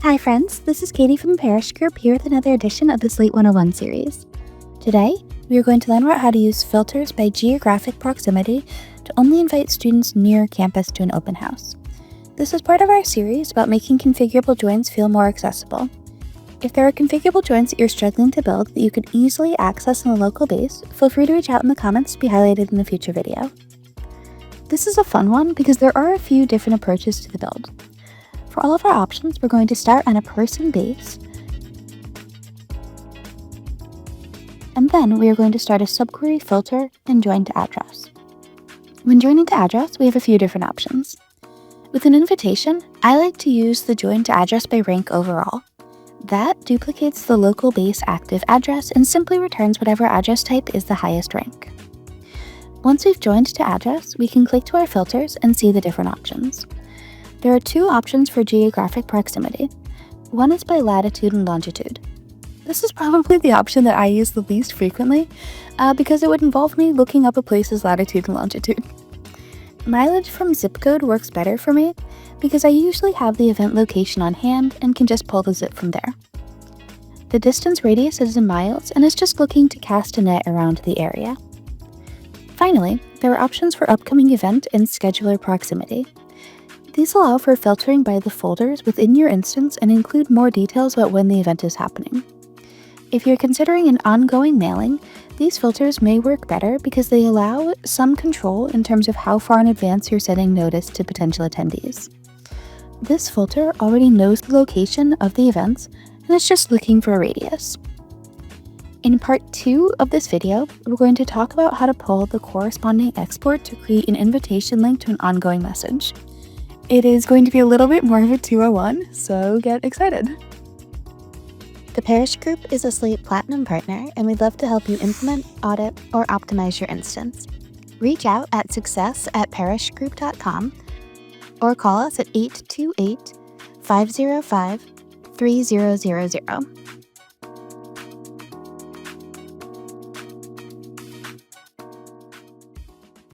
Hi friends, this is Katie from the Parish Group here with another edition of the Slate 101 series. Today, we are going to learn about how to use filters by geographic proximity to only invite students near campus to an open house. This is part of our series about making configurable joins feel more accessible. If there are configurable joins that you're struggling to build that you could easily access on a local base, feel free to reach out in the comments to be highlighted in a future video. This is a fun one because there are a few different approaches to the build. For all of our options, we're going to start on a person base, and then we are going to start a subquery filter and join to address. When joining to address, we have a few different options. With an invitation, I like to use the join to address by rank overall. That duplicates the local base active address and simply returns whatever address type is the highest rank. Once we've joined to address, we can click to our filters and see the different options. There are two options for geographic proximity. One is by latitude and longitude. This is probably the option that I use the least frequently because it would involve me looking up a place's latitude and longitude. Mileage from zip code works better for me because I usually have the event location on hand and can just pull the zip from there. The distance radius is in miles and is just looking to cast a net around the area. Finally, there are options for upcoming event and scheduler proximity. These allow for filtering by the folders within your instance and include more details about when the event is happening. If you're considering an ongoing mailing, these filters may work better because they allow some control in terms of how far in advance you're sending notice to potential attendees. This filter already knows the location of the events and is just looking for a radius. In part 2 of this video, we're going to talk about how to pull the corresponding export to create an invitation link to an ongoing message. It is going to be a little bit more of a 201, so get excited. The Parish Group is a Slate Platinum partner, and we'd love to help you implement, audit, or optimize your instance. Reach out at success@parishgroup.com or call us at 828-505-3000.